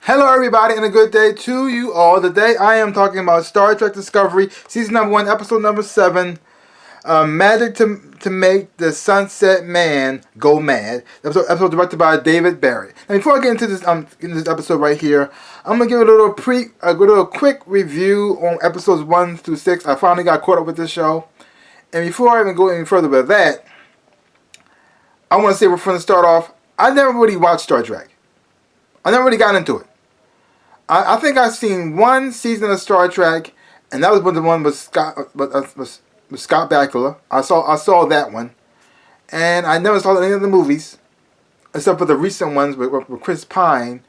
Hello everybody and a good day to you all. Today I am talking about Star Trek Discovery, Season number 1, Episode number 7, Magic to Make the Sunset Man Go Mad. Episode directed by David Barry. And before I get into this episode right here, I'm going to give a little quick review on episodes 1 through 6. I finally got caught up with this show. And before I even go any further with that, I want to say from the start off, I never really watched Star Trek. I never really got into it. I think I've seen one season of Star Trek, and that was the one with Scott Bakula. I saw that one, and I never saw any of the movies, except for the recent ones with Chris Pine.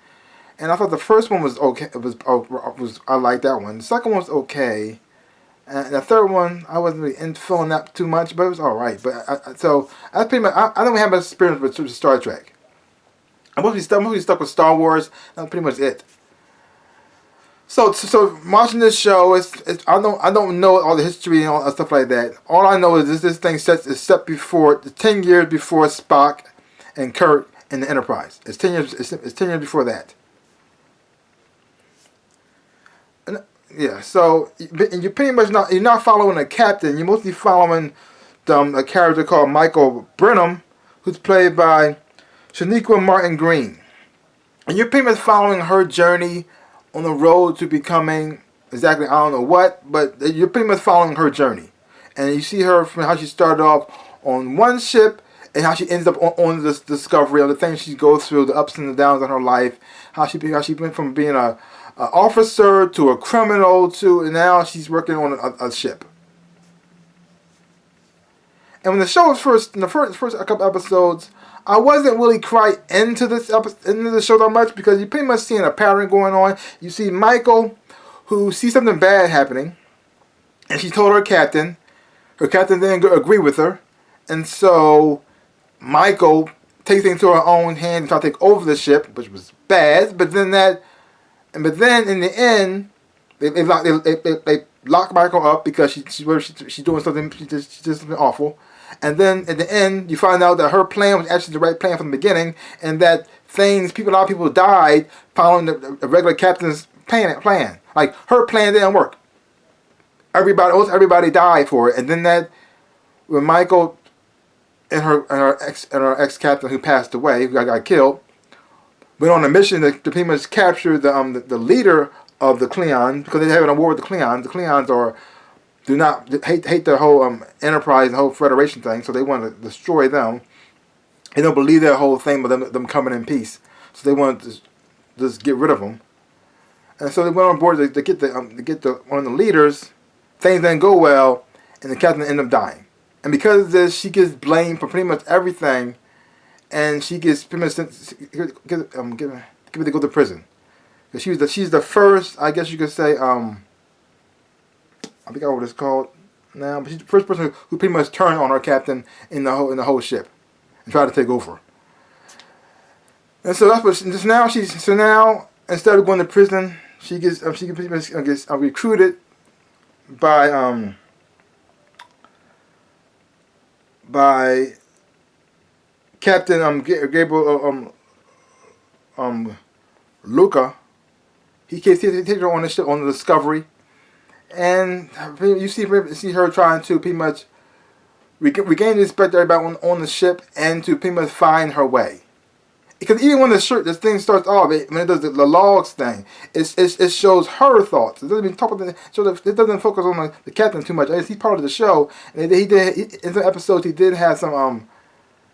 And I thought the first one was okay. I liked that one. The second one was okay, and the third one I wasn't really feeling that too much, but it was all right. But I pretty much I don't have much experience with Star Trek. I'm mostly stuck with Star Wars. That's pretty much it. So watching this show, I don't know all the history and all that stuff like that. All I know is this thing is set before 10 years before Spock and Kirk in the Enterprise. It's 10 years. It's 10 years before that. And, yeah. So you're pretty much you're not following a captain. You're mostly following a character called Carmichael Brenham, who's played by Shaniqua Martin Green, and you're pretty much following her journey on the road to becoming exactly, I don't know what, but you're pretty much following her journey. And you see her from how she started off on one ship and how she ends up on this Discovery, of the things she goes through, the ups and the downs in her life, how she went from being a officer to a criminal and now she's working on a ship. And when the show was in the first couple episodes, I wasn't really quite into the show that much, because you're pretty much seeing a pattern going on. You see Michael, who sees something bad happening, and she told her captain. Her captain didn't agree with her, and so Michael takes things into her own hand and tries to take over the ship, which was bad. But then in the end, they lock Michael up because she's doing something. She did something awful. And then at the end, you find out that her plan was actually the right plan from the beginning, and that a lot of people died following the regular captain's plan. Like, her plan didn't work. Almost everybody died for it. And then when Michael and her ex-captain who passed away, who got killed, went on a mission to pretty much capture the leader of the Klingons, because they're having a war with the Klingons. The Klingons do not hate the whole Enterprise and the whole Federation thing, so they want to destroy them. They don't believe that whole thing with them coming in peace, so they want to just get rid of them. And so they went on board to get one of the leaders. Things didn't go well, and the captain ended up dying. And because of this, she gets blamed for pretty much everything, and she gets pretty much given to go to prison. Because she's the first, I guess you could say, I forgot what it's called now, but she's the first person who pretty much turned on her captain in the whole ship and tried to take over. And so that's what now instead of going to prison, she pretty much gets recruited by Captain Gabriel Luca. He takes her on the ship, on the Discovery. And you see her trying to pretty much regain the respect of everybody on the ship, and to pretty much find her way. Because even when this thing starts off, when it does the logs thing, it shows her thoughts. It doesn't even talk about it doesn't focus on the captain too much. He's part of the show, and in some episodes he did have some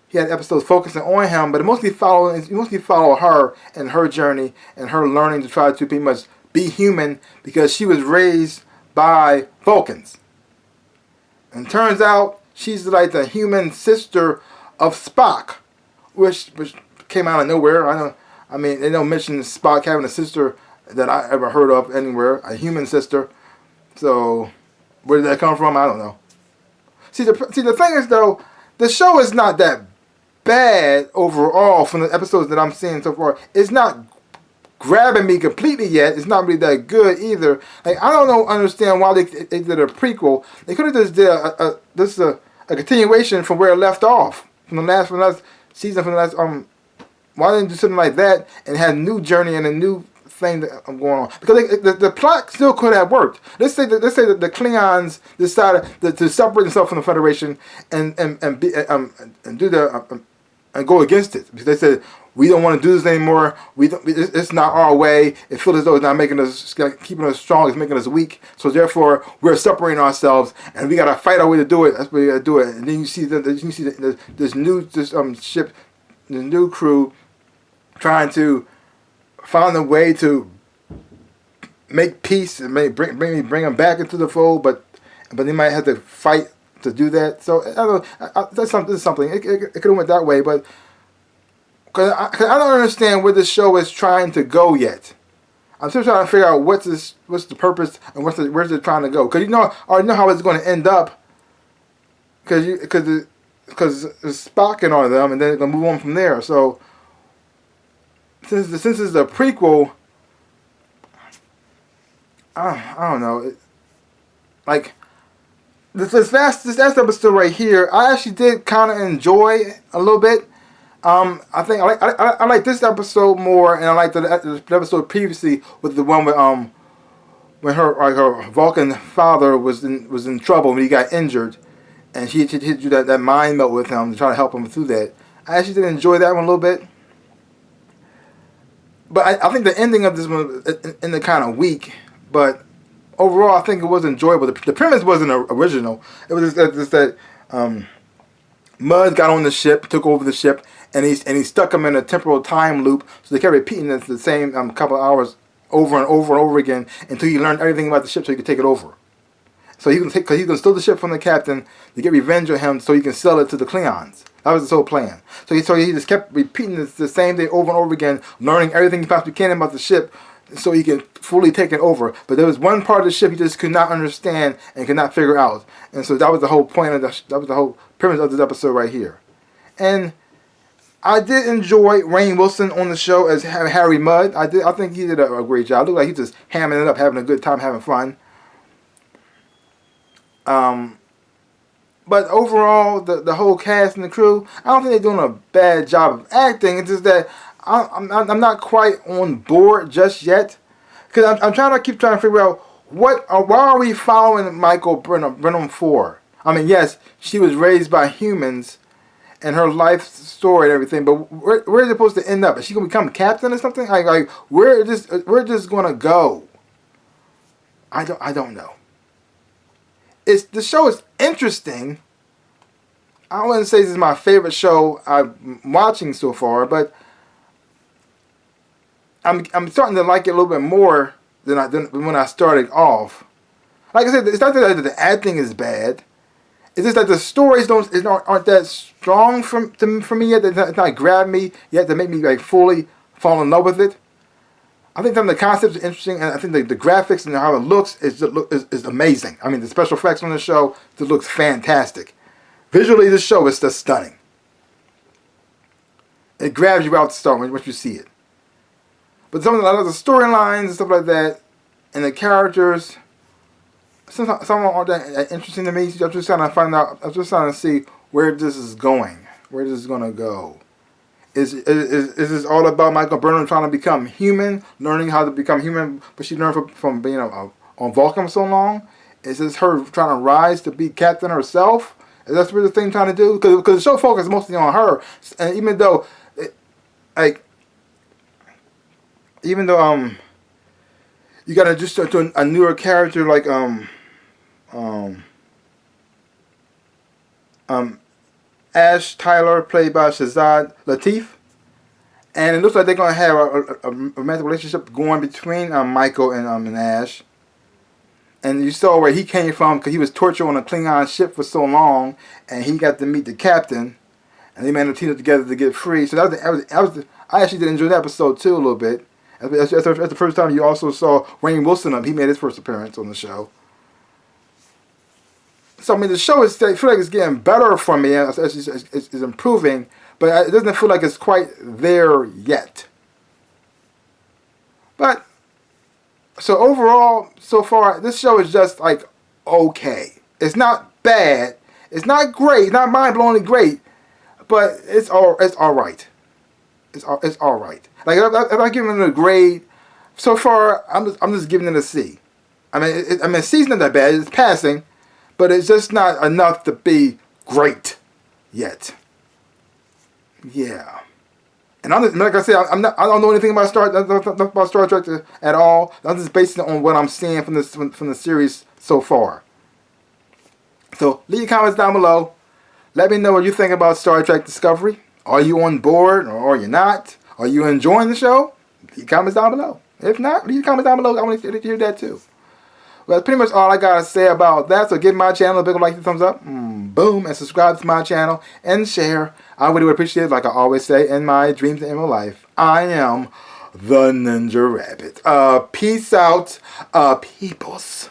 he had episodes focusing on him, but you mostly follow her and her journey and her learning to try to pretty much be human, because she was raised by Vulcans. And turns out she's like the human sister of Spock, which came out of nowhere. I mean, they don't mention Spock having a sister that I ever heard of anywhere, a human sister. So where did that come from? I don't know. See, the thing is, though, the show is not that bad overall from the episodes that I'm seeing so far. It's not grabbing me completely yet. It's not really that good either. Like, I don't understand why they did a prequel. They could have just did a continuation from where it left off from the last season, from the last Why didn't they do something like that and have a new journey and a new thing that I'm going on, because the plot still could have worked. Let's say that the Klingons decided to separate themselves from the Federation and do and go against it, because they said, we don't want to do this anymore. It's not our way. It feels as though it's not making us, keeping us strong. It's making us weak. So therefore, we're separating ourselves, and we got to fight our way to do it. That's what we got to do it. And then you see this new crew trying to find a way to make peace and bring them back into the fold, but they might have to fight to do that. So I don't know, that's something. It could have went that way, but because I don't understand where this show is trying to go yet. I'm still trying to figure out what's the purpose and where's it trying to go. Because I already know how it's going to end up. Because it's Spock and all of them, and then it's going to move on from there. So since it's a prequel, I don't know. This last episode right here, I actually did kind of enjoy a little bit. I think I like this episode more, and I like the episode previously with the one with when her Vulcan father was in trouble when he got injured, and she do that mind melt with him to try to help him through that. I actually did enjoy that one a little bit, but I think the ending of this one ended kind of weak. But overall, I think it was enjoyable. The premise wasn't original. It was just that Mud got on the ship, took over the ship, and he stuck him in a temporal time loop, so they kept repeating it the same couple of hours over and over and over again until he learned everything about the ship so he could take it over. So he can steal the ship from the captain to get revenge on him so he can sell it to the Klingons. That was his whole plan. So he just kept repeating the same thing over and over again, learning everything he possibly can about the ship so he can fully take it over. But there was one part of the ship he just could not understand and could not figure out. And so that was the whole point of that was the whole premise of this episode right here. And I did enjoy Rainn Wilson on the show as Harry Mudd. I think he did a great job. It looked like he just hamming it up, having a good time, having fun. But overall, the whole cast and the crew, I don't think they're doing a bad job of acting. It's just that I'm not quite on board just yet, because I'm keep trying to figure out why are we following Michael Brenham for? I mean, yes, she was raised by humans, and her life story and everything, but where is it supposed to end up? Is she gonna become captain or something? Like where just gonna go? I don't know. The show is interesting. I wouldn't say this is my favorite show I'm watching so far, but I'm starting to like it a little bit more than when I started off. Like I said, it's not that the acting is bad. It's just that the stories aren't that strong for me yet. It's not grab me yet to make me like fully fall in love with it. I think the concept is interesting, and I think the graphics and how it looks is amazing. I mean, the special effects on the show just looks fantastic. Visually, this show is just stunning. It grabs you out the start once you see it. But some of the storylines and stuff like that, and the characters, some aren't that interesting to me. I'm just trying to find out. I'm just trying to see where this is going. Where this is going to go. Is this all about Michael Burnham trying to become human, learning how to become human, but she learned from being on Vulcan for so long? Is this her trying to rise to be captain herself? Is that what the thing trying to do? Because the show focuses mostly on her, and even though you got to just start to a newer character like Ash Tyler, played by Shazad Latif, and it looks like they're gonna have a romantic relationship going between Michael and Ash. And you saw where he came from, because he was tortured on a Klingon ship for so long, and he got to meet the captain, and they managed to team up together to get free. So I actually did enjoy that episode too a little bit. That's the first time you also saw Rainn Wilson. He made his first appearance on the show. So I mean, the show I feel like it's getting better for me. It's improving, but it doesn't feel like it's quite there yet. But so overall, so far, this show is just like okay. It's not bad. It's not great. It's not mind-blowingly great, but it's all right. It's all right. Like if I give it a grade, So far, I'm just giving it a C. I mean, C's not that bad. It's passing, but it's just not enough to be great yet. Yeah. And like I said, I don't know anything about Star Trek at all. I'm just basing it on what I'm seeing from the series so far. So leave your comments down below. Let me know what you think about Star Trek Discovery. Are you on board or are you not? Are you enjoying the show? Leave your comments down below. If not, leave your comments down below. I want to hear that too. Well, that's pretty much all I gotta say about that. So give my channel a big like and thumbs up, boom, and subscribe to my channel and share. I really would appreciate it. Like I always say in my dreams and in my life, I am the Ninja Rabbit. Peace out, peoples.